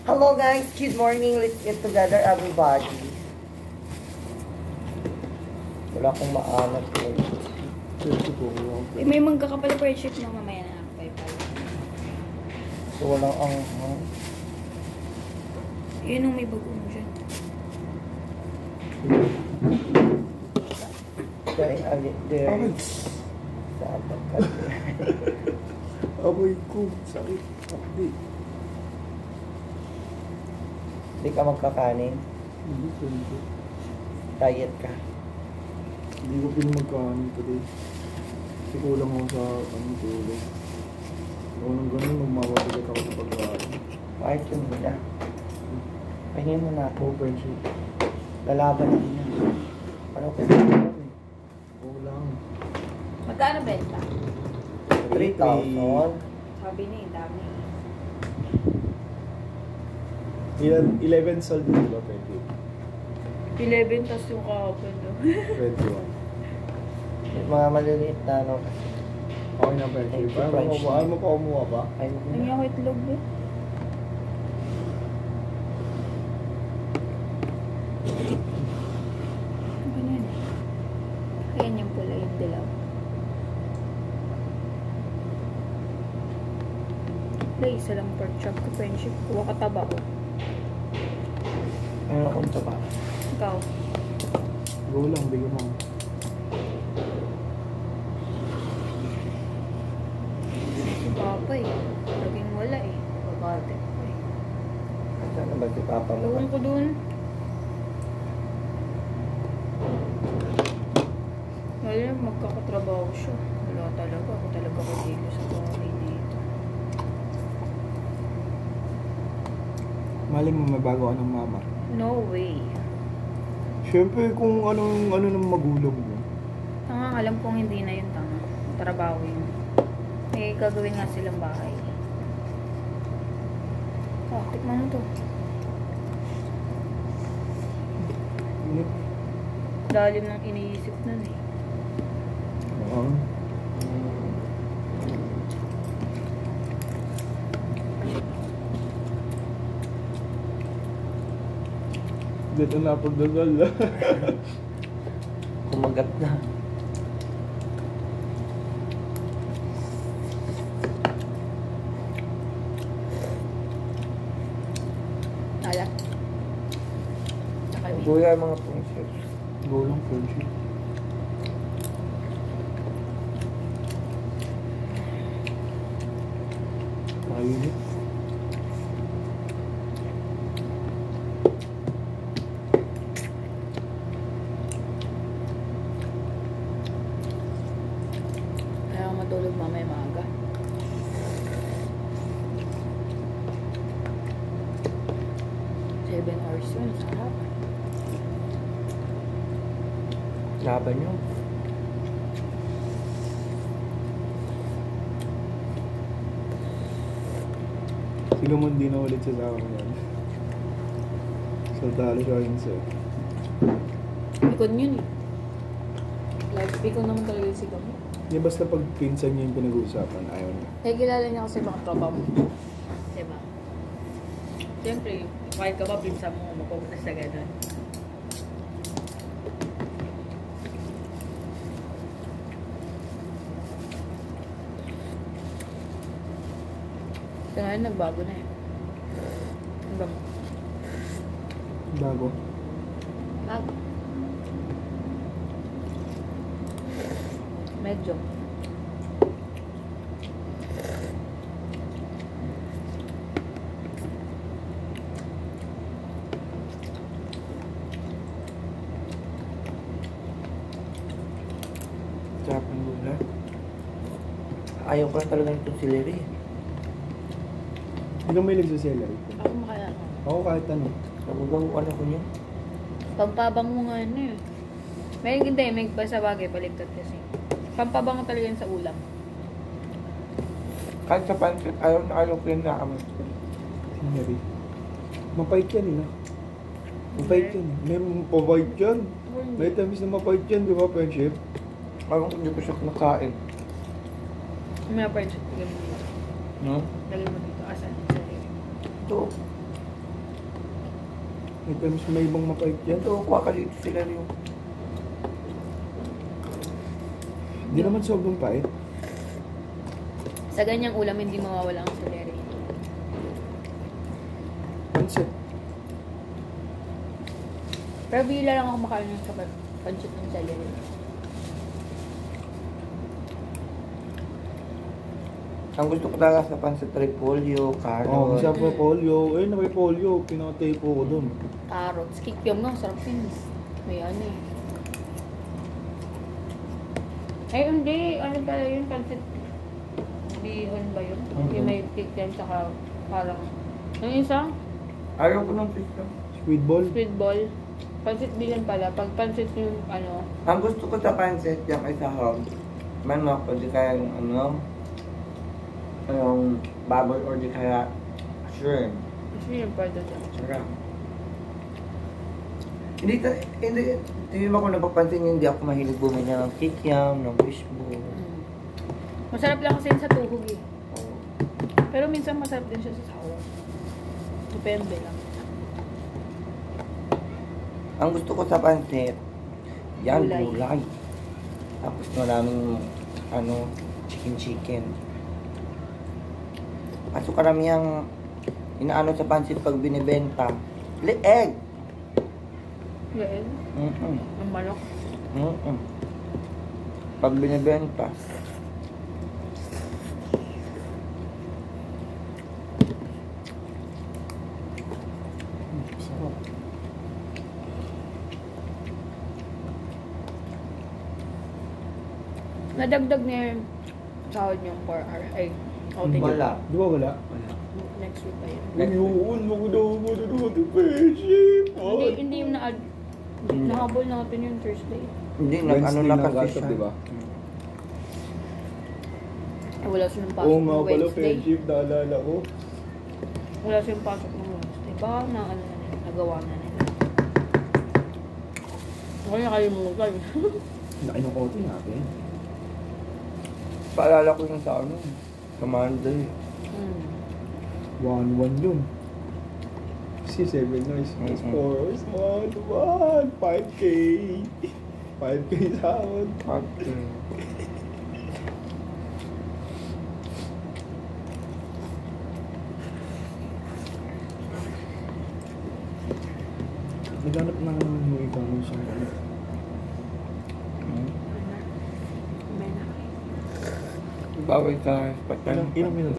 Hello guys, good morning. Let's get together everybody. Wala akong maanap eh. May magkakapal friendship na mamaya na paypal. So walang ang... Yun yung may bago mo dyan. Going a bit there. Sa apat. Amoy ko, sakit. Hindi. Hindi ka magkakanin. Hindi ko. Diet ka. Hindi ko pinagkanin today. Kasi kulang ako sa tulog. Ako nang ganun, magmawabigat ako sa pagkain. Kahit yun mo na. Pahingin mo na ako. Oh, friendship. Lalaban na niya. Ano ko? Kulang. Magkano benta? 3,000. Sabi niya, dami. 11 sold din ba, friendship? 11 tas yung kahapon, no? 21. Yung mga maliliit na ano. Okay na, friendship. Ayaw mo pa kumuha ba? Ay, Nangyay ako itlog, eh. Ano yun? Ayan yung pula, yung dilaw. Wala, isa lang pork chop ko, friendship. Kuha ka taba ko. ano kung ito ba? Ikaw. Go lang, bigyan mo. Si Papa eh. Laging wala eh. Babate ko eh. Saan na ba si Papa mo? Ewan ko dun. Wala, magkakatrabaho siya. Wala talaga. Ako talaga kagilo sa bahay dito. Maling mo may bago ka ng mama. No way. Siyempre kung ano ng magulang mo. Tanga, alam kong hindi na yun tanga. Trabaho yun. May gagawin nga silang bahay. Oh, tikman mo to. Lalim ng iniisip nun eh. Oo. Dito na pagdadal. Kumagat na. Ala. Tsaka may. Kuya mga princess. Go lang, friendship. Mainit. Kaya ako matulog mamaya maaga. Seven hours yun. Sarap. Laban nyo. Siguro hindi na ulit sa tao yan. Saltalo siya yung set. Pikon yun eh. Like, pikon naman talaga yung sigaw mo. Hindi basta pag pinsan niya yung pinag-uusapan, ayaw niya. Eh, kilala niya kasi mga tropa mo. Diba? Siyempre, kahit ka ba, pinsan mo, mapupunta sa gano'n. Ito ngayon, nagbago na eh. Ano ba mo? Bago. Bago. Medyo. Sarap ng gula. Ayaw ko na talaga itong celery. Hindi ka may nagsa-celery. Ako makaya ako. Ako kahit ano. Nagugawan ako niya. Pampabang mo nga ano eh. May hindi, may ba sa bagay, baliktad kasi. Pampabang talaga yun sa ulam. Kahit sa pancit, ayaw na ayaw ko yun na kami. Celery. Mapait yan eh. Mapait yan eh. May mapait yan. May tamis na mapait yan, di ba, friendship? Parang hindi ko siya nakain. May pa rin siya. No? Lagay mo dito. Asan? Celery. Ito. May times may ibang mapait yan. Ito, kuha ka dito celery. Hindi naman sobrang pait. Sa ganyang ulam, hindi mawawala ang celery. Pansit. Pero bila lang ako makain ng kapag pancit ng celery. Ang gusto ko talaga sa pancit repolyo, Oh, carrot. isa pa polio. Eh, may polio. Pinatay po ko dun. Carrots. Kikiam nga, sarap yun. May ano eh. Ay, hindi. Ano pala yun? Pancit bihon ba yun? Yung may kikiam tsaka parang... Yung isa? Ayaw ko ng pizza. Squid ball. Squid ball. Pancit bihon pala. Pag pancit yung ano... Ang gusto ko sa pancit, yung isa hog. Manok, o di kaya yung ano, yung baboy, or di kaya shrimp. Kasi yung pwede dyan. Sarap. Hindi mo ako napapansin yung hindi ako mahilig bumili ng kikiam, ng fishbowl. Masarap lang kasi yun sa tuhog eh. Pero minsan masarap din siya sa sawa. Depende lang. Ang gusto ko sa pancit, yan, Gulay. gulay. Tapos maraming, ano, chicken. Kaso karamihang inaano sa pancit pag binibenta. Leeg! Gael? Ang manok. Pag binibenta. Sarap. Nadagdag niya yung sahod niyong 4 hour. Ay, outing. Wala. Di ba wala? Next week pa yun. Ngayon, magdaw mo na naman yung friendship. Hindi yung na-add. Nahabol natin yung Thursday. Hindi, nag-ano na kasi siya. Di ba? Ay, wala silang pasok Oo nga ng pala, Wednesday. friendship, naalala ko. Wala silang pasok ng Wednesday. Baka na ano na nila, nagawa na nila. Ako nakalimutan. Laki ng kote natin. Paalala ko yung sa ano, sa Monday. 1-1 yun. Si 7 noise, 4 hours, 1, 5K. 5K sahod. Okay. Naghanap na naman mo ikaw ng isang ano. May na. Bawal ka. Ilang minutes?